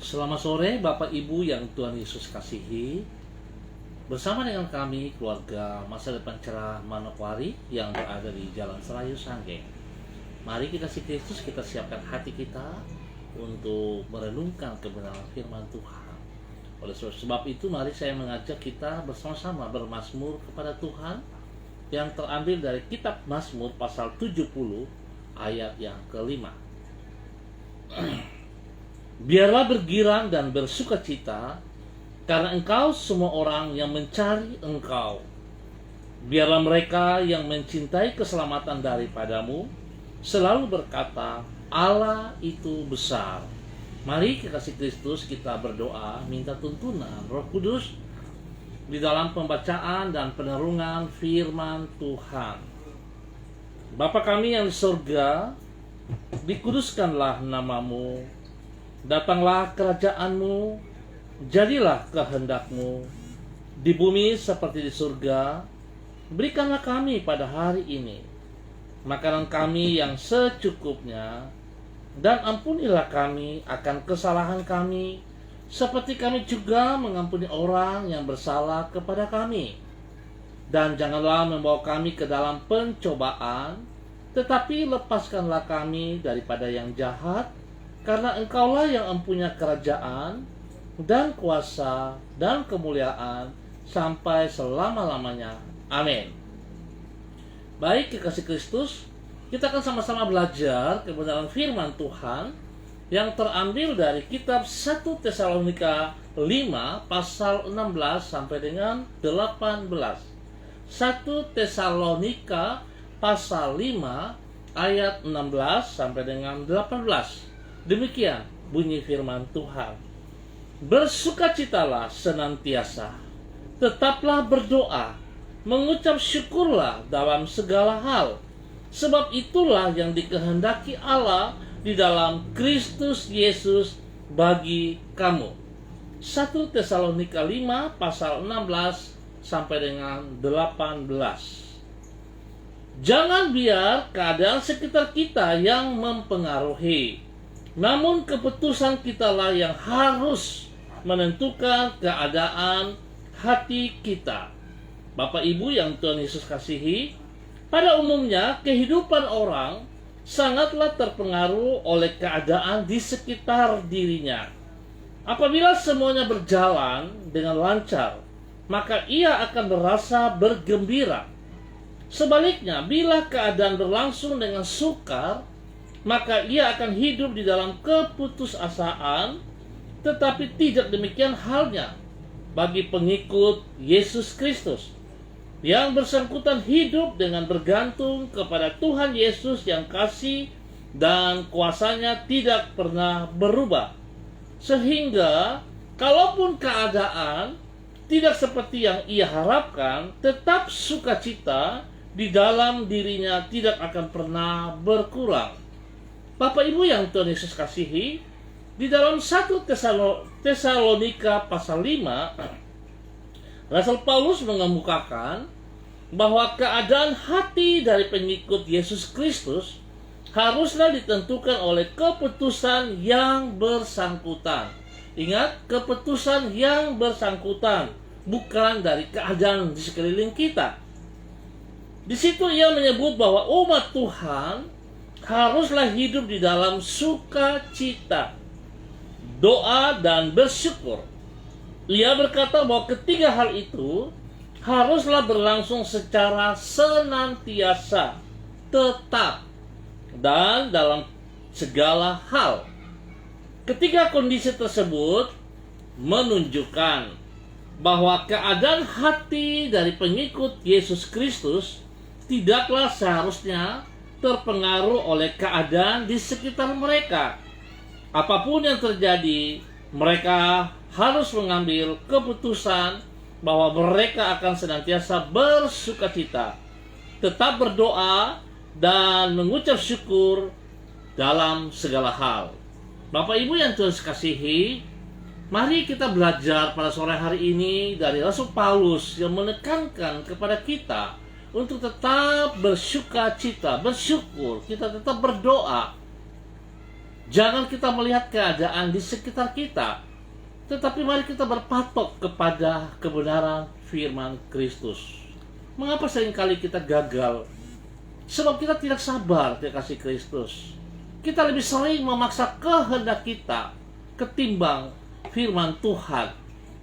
Selamat sore Bapak Ibu yang Tuhan Yesus kasihi. Bersama dengan kami keluarga Masa Depan Cerah Manokwari yang berada di Jalan Serayu Sanggeng. Mari kita kasih Kristus, kita siapkan hati kita untuk merenungkan kebenaran firman Tuhan. Oleh sebab itu mari saya mengajak kita bersama-sama bermazmur kepada Tuhan yang terambil dari kitab Mazmur pasal 70 ayat yang kelima. Biarlah bergirang dan bersukacita karena engkau semua orang yang mencari engkau. Biarlah mereka yang mencintai keselamatan daripadamu selalu berkata, Allah itu besar. Mari kekasih Kristus kita berdoa minta tuntunan Roh Kudus di dalam pembacaan dan penerungan firman Tuhan. Bapa kami yang di surga, dikuduskanlah namamu. Datanglah kerajaanmu, jadilah kehendakmu di bumi seperti di surga. Berikanlah kami pada hari ini makanan kami yang secukupnya, dan ampunilah kami akan kesalahan kami, seperti kami juga mengampuni orang yang bersalah kepada kami. Dan janganlah membawa kami ke dalam pencobaan, tetapi lepaskanlah kami daripada yang jahat, karena engkaulah yang mempunyai kerajaan dan kuasa dan kemuliaan sampai selama-lamanya. Amin. Baik kekasih Kristus, kita akan sama-sama belajar kebenaran firman Tuhan yang terambil dari kitab 1 Tesalonika 5 pasal 16 sampai dengan 18. 1 Tesalonika pasal 5 ayat 16 sampai dengan 18. Demikian bunyi firman Tuhan. Bersukacitalah senantiasa, tetaplah berdoa, mengucap syukurlah dalam segala hal, sebab itulah yang dikehendaki Allah di dalam Kristus Yesus bagi kamu. 1 Tesalonika 5 pasal 16 sampai dengan 18. Jangan biar keadaan sekitar kita yang mempengaruhi, namun keputusan kitalah yang harus menentukan keadaan hati kita. Bapak Ibu yang Tuhan Yesus kasihi, pada umumnya kehidupan orang sangatlah terpengaruh oleh keadaan di sekitar dirinya. Apabila semuanya berjalan dengan lancar, maka ia akan merasa bergembira. Sebaliknya, bila keadaan berlangsung dengan sukar, maka ia akan hidup di dalam keputusasaan. Tetapi tidak demikian halnya bagi pengikut Yesus Kristus. Yang bersangkutan hidup dengan bergantung kepada Tuhan Yesus yang kasih dan kuasanya tidak pernah berubah. Sehingga kalaupun keadaan tidak seperti yang ia harapkan, tetap sukacita di dalam dirinya tidak akan pernah berkurang. Bapak Ibu yang Tuhan Yesus kasihi, di dalam 1 Tesalonika pasal 5, Rasul Paulus mengemukakan bahwa keadaan hati dari pengikut Yesus Kristus haruslah ditentukan oleh keputusan yang bersangkutan. Ingat, keputusan yang bersangkutan, bukan dari keadaan di sekeliling kita. Di situ ia menyebut bahwa umat Tuhan haruslah hidup di dalam sukacita, doa, dan bersyukur. Ia berkata bahwa ketiga hal itu haruslah berlangsung secara senantiasa, tetap, dan dalam segala hal. Ketiga kondisi tersebut menunjukkan bahwa keadaan hati dari pengikut Yesus Kristus tidaklah seharusnya terpengaruh oleh keadaan di sekitar mereka. Apapun yang terjadi, mereka harus mengambil keputusan bahwa mereka akan senantiasa bersukacita, tetap berdoa, dan mengucap syukur dalam segala hal. Bapak Ibu yang Tuhan kasihi, mari kita belajar pada sore hari ini dari Rasul Paulus yang menekankan kepada kita untuk tetap bersukacita, bersyukur, kita tetap berdoa. Jangan kita melihat keadaan di sekitar kita, tetapi mari kita berpatok kepada kebenaran firman Kristus. Mengapa seringkali kita gagal? Sebab kita tidak sabar di kasih Kristus. Kita lebih sering memaksa kehendak kita ketimbang firman Tuhan.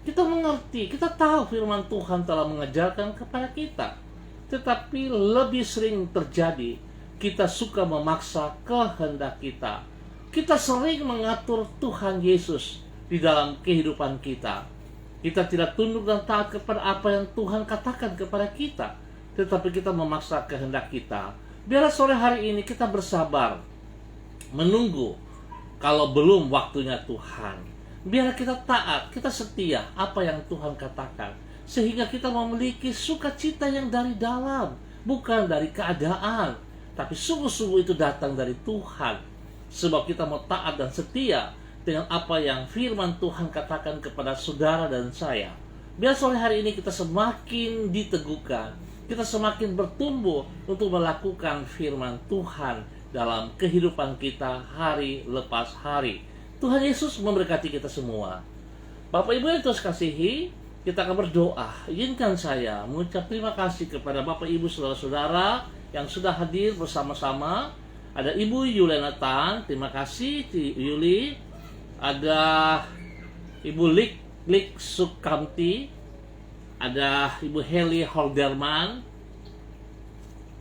Kita mengerti, kita tahu firman Tuhan telah mengajarkan kepada kita. Tetapi lebih sering terjadi, kita suka memaksa kehendak kita. Kita sering mengatur Tuhan Yesus di dalam kehidupan kita. Kita tidak tunduk dan taat kepada apa yang Tuhan katakan kepada kita, tetapi kita memaksa kehendak kita. Biarlah sore hari ini kita bersabar menunggu kalau belum waktunya Tuhan. Biarlah kita taat, kita setia apa yang Tuhan katakan, sehingga kita memiliki sukacita yang dari dalam, bukan dari keadaan, tapi sungguh-sungguh itu datang dari Tuhan. Sebab kita mau taat dan setia dengan apa yang firman Tuhan katakan kepada saudara dan saya. Biar sore hari ini kita semakin diteguhkan, kita semakin bertumbuh untuk melakukan firman Tuhan dalam kehidupan kita hari lepas hari. Tuhan Yesus memberkati kita semua. Bapak Ibu yang Tuhan kasihi, kita akan berdoa. Izinkan saya mengucap terima kasih kepada Bapak Ibu saudara-saudara yang sudah hadir bersama-sama. Ada Ibu Yuliana Tan, terima kasih Yuli. Ada Ibu Lik Sukamti, ada Ibu Heli Holderman,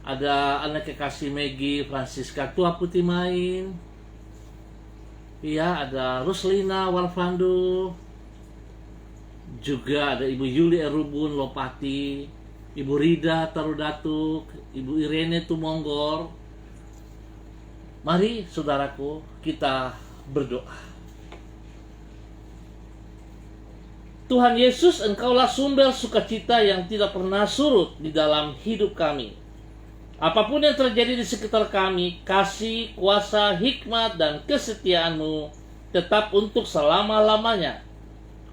ada anak kekasih Maggie Francisca Tua Putih Main, iya, ada Ruslina Warfando, juga ada Ibu Yuli Erubun Lopati, Ibu Rida Tarudatuk, Ibu Irene Tumonggor. Mari saudaraku, kita berdoa. Tuhan Yesus, Engkaulah sumber sukacita yang tidak pernah surut di dalam hidup kami. Apapun yang terjadi di sekitar kami, kasih, kuasa, hikmat, dan kesetiaan-Mu tetap untuk selama-lamanya.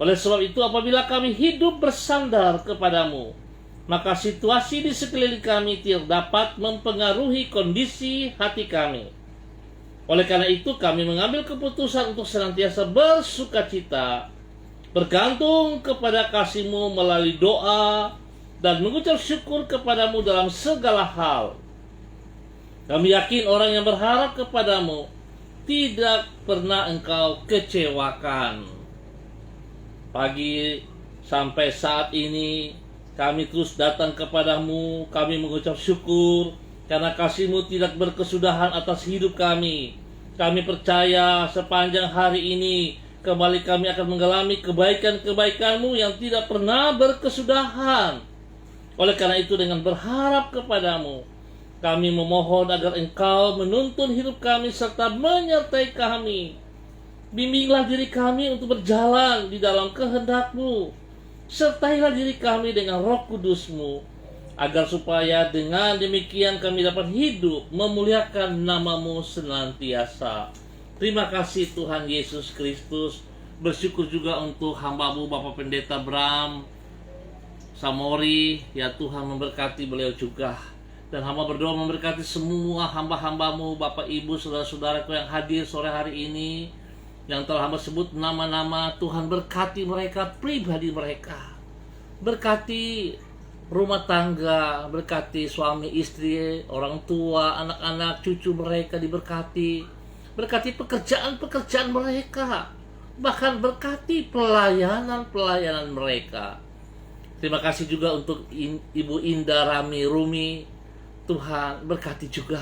Oleh sebab itu, apabila kami hidup bersandar kepadamu, maka situasi di sekeliling kami tidak dapat mempengaruhi kondisi hati kami. Oleh karena itu, kami mengambil keputusan untuk senantiasa bersukacita, bergantung kepada kasih-Mu melalui doa, dan mengucap syukur kepadamu dalam segala hal. Kami yakin orang yang berharap kepadamu tidak pernah Engkau kecewakan. Pagi sampai saat ini kami terus datang kepadamu. Kami mengucap syukur karena kasih-Mu tidak berkesudahan atas hidup kami. Kami percaya sepanjang hari ini kembali kami akan mengalami kebaikan-kebaikan-Mu yang tidak pernah berkesudahan. Oleh karena itu, dengan berharap kepadamu, kami memohon agar Engkau menuntun hidup kami serta menyertai kami. Bimbinglah diri kami untuk berjalan di dalam kehendak-Mu. Sertailah diri kami dengan Roh Kudus-Mu, agar supaya dengan demikian kami dapat hidup memuliakan nama-Mu senantiasa. Terima kasih Tuhan Yesus Kristus. Bersyukur juga untuk hamba-Mu Bapak Pendeta Bram Samori, ya Tuhan memberkati beliau juga. Dan hamba berdoa memberkati semua hamba-hamba-Mu, Bapak Ibu, saudara-saudaraku yang hadir sore hari ini, yang telah hamba sebut nama-nama. Tuhan berkati mereka, pribadi mereka. Berkati rumah tangga, berkati suami istri, orang tua, anak-anak, cucu mereka diberkati. Berkati pekerjaan-pekerjaan mereka. Bahkan berkati pelayanan-pelayanan mereka. Terima kasih juga untuk Ibu Indah Rami Rumi. Tuhan berkati juga.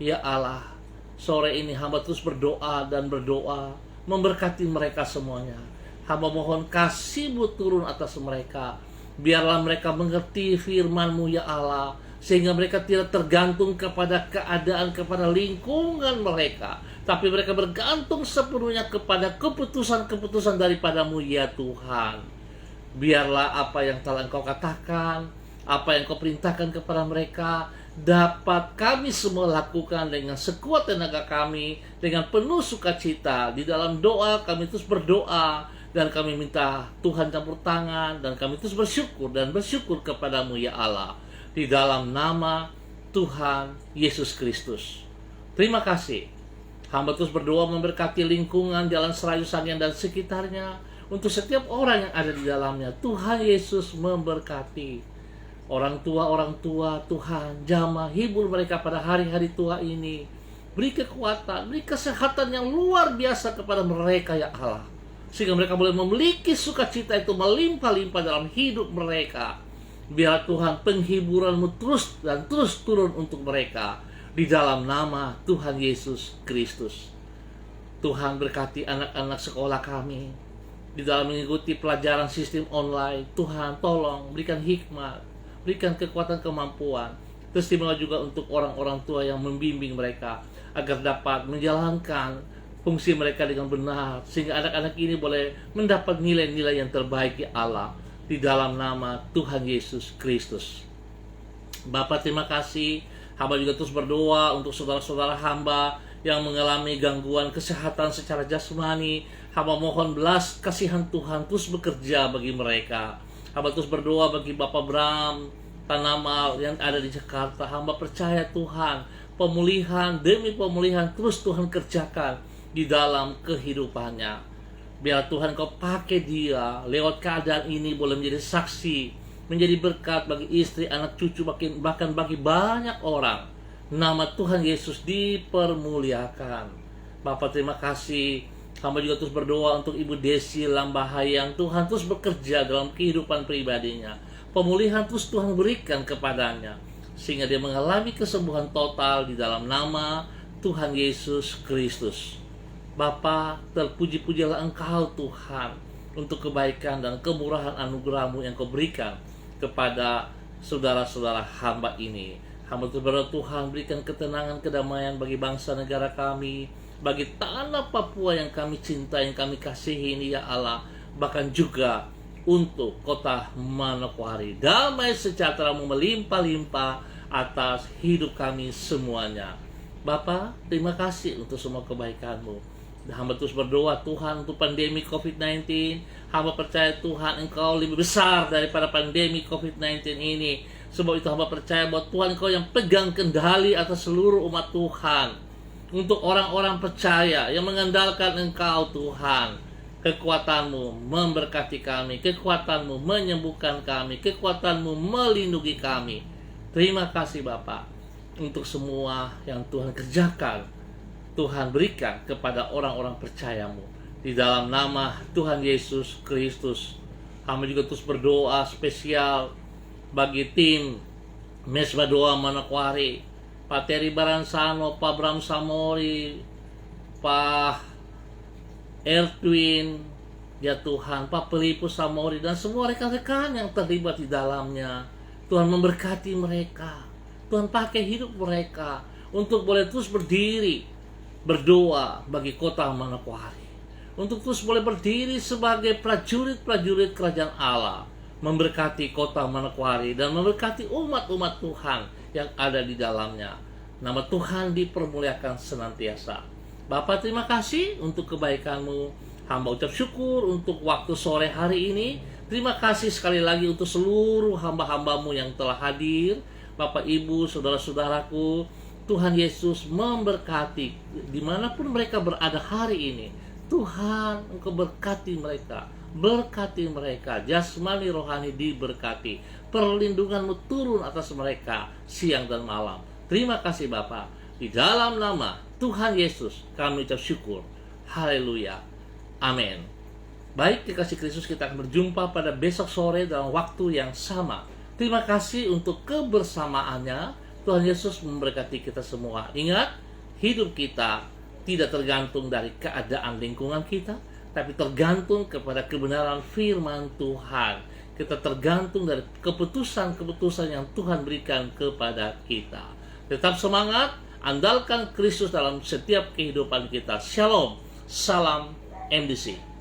Ya Allah, sore ini hamba terus berdoa dan berdoa, memberkati mereka semuanya. Hamba mohon kasih-Mu turun atas mereka. Biarlah mereka mengerti firman-Mu ya Allah, sehingga mereka tidak tergantung kepada keadaan, kepada lingkungan mereka, tapi mereka bergantung sepenuhnya kepada keputusan-keputusan daripada-Mu ya Tuhan. Biarlah apa yang telah Engkau katakan, apa yang Engkau perintahkan kepada mereka, dapat kami semua lakukan dengan sekuat tenaga kami, dengan penuh sukacita. Di dalam doa kami terus berdoa, dan kami minta Tuhan campur tangan, dan kami terus bersyukur dan bersyukur kepadamu ya Allah, di dalam nama Tuhan Yesus Kristus. Terima kasih. Hamba terus berdoa memberkati lingkungan Jalan Serayu Sangiang dan sekitarnya, untuk setiap orang yang ada di dalamnya. Tuhan Yesus memberkati orang tua Tuhan, jamah, hibur mereka pada hari-hari tua ini. Beri kekuatan, beri kesehatan yang luar biasa kepada mereka ya Allah, sehingga mereka boleh memiliki sukacita itu melimpah-limpah dalam hidup mereka. Biar Tuhan penghiburan-Mu terus dan terus turun untuk mereka, di dalam nama Tuhan Yesus Kristus. Tuhan berkati anak-anak sekolah kami di dalam mengikuti pelajaran sistem online. Tuhan tolong berikan hikmat, berikan kekuatan, kemampuan. Istimewa juga untuk orang-orang tua yang membimbing mereka agar dapat menjalankan fungsi mereka dengan benar, sehingga anak-anak ini boleh mendapat nilai-nilai yang terbaik ya Allah, di dalam nama Tuhan Yesus Kristus. Bapa, terima kasih. Hamba juga terus berdoa untuk saudara-saudara hamba yang mengalami gangguan kesehatan secara jasmani. Hamba mohon belas kasihan Tuhan terus bekerja bagi mereka. Hamba terus berdoa bagi Bapak Bram Tanamal yang ada di Jakarta. Hamba percaya Tuhan, pemulihan demi pemulihan terus Tuhan kerjakan di dalam kehidupannya. Biar Tuhan Kau pakai dia lewat keadaan ini boleh menjadi saksi, menjadi berkat bagi istri, anak cucu, bahkan bagi banyak orang. Nama Tuhan Yesus dipermuliakan. Bapak, terima kasih. Hamba juga terus berdoa untuk Ibu Desi Lambahayang. Tuhan terus bekerja dalam kehidupan pribadinya. Pemulihan terus Tuhan berikan kepadanya, sehingga dia mengalami kesembuhan total di dalam nama Tuhan Yesus Kristus. Bapa, terpuji-pujilah Engkau Tuhan untuk kebaikan dan kemurahan anugerah-Mu yang Kau berikan kepada saudara-saudara hamba ini. Hamba terus berdoa Tuhan berikan ketenangan, kedamaian bagi bangsa negara kami, bagi tanah Papua yang kami cintai, yang kami kasihi ini ya Allah, bahkan juga untuk kota Manokwari. Damai sejahtera-Mu melimpah-limpah atas hidup kami semuanya. Bapa, terima kasih untuk semua kebaikan-Mu. Hamba terus berdoa Tuhan untuk pandemi COVID-19. Hamba percaya Tuhan Engkau lebih besar daripada pandemi COVID-19 ini. Sebab itu hamba percaya bahwa Tuhan Engkau yang pegang kendali atas seluruh umat Tuhan. Untuk orang-orang percaya yang mengandalkan Engkau Tuhan, kekuatan-Mu memberkati kami, kekuatan-Mu menyembuhkan kami, kekuatan-Mu melindungi kami. Terima kasih Bapa untuk semua yang Tuhan kerjakan, Tuhan berikan kepada orang-orang percaya-Mu. Di dalam nama Tuhan Yesus Kristus. Kami juga terus berdoa spesial bagi tim Mesbah Doa Manokwari, Pak Teri Baransano, Pak Bram Samori, Pak Erwin, ya Tuhan, Pak Pelipu Samori, dan semua rekan-rekan yang terlibat di dalamnya. Tuhan memberkati mereka. Tuhan pakai hidup mereka untuk boleh terus berdiri berdoa bagi kota Manokwari, untuk terus boleh berdiri sebagai prajurit-prajurit kerajaan Allah, memberkati kota Manokwari dan memberkati umat-umat Tuhan yang ada di dalamnya. Nama Tuhan dipermuliakan senantiasa. Bapa, terima kasih untuk kebaikan-Mu. Hamba ucap syukur untuk waktu sore hari ini. Terima kasih sekali lagi untuk seluruh hamba-hamba-Mu yang telah hadir. Bapak, Ibu, saudara-saudaraku, Tuhan Yesus memberkati dimanapun mereka berada hari ini. Tuhan, Engkau berkati mereka, jasmani rohani diberkati, perlindungan-Mu turun atas mereka siang dan malam. Terima kasih Bapa, di dalam nama Tuhan Yesus kami ucap syukur. Haleluya, amin. Baik, dikasih Kristus, kita akan berjumpa pada besok sore dalam waktu yang sama. Terima kasih untuk kebersamaannya. Tuhan Yesus memberkati kita semua. Ingat, hidup kita tidak tergantung dari keadaan lingkungan kita, tapi tergantung kepada kebenaran firman Tuhan. Kita tergantung dari keputusan-keputusan yang Tuhan berikan kepada kita. Tetap semangat, andalkan Kristus dalam setiap kehidupan kita. Shalom, salam MDC.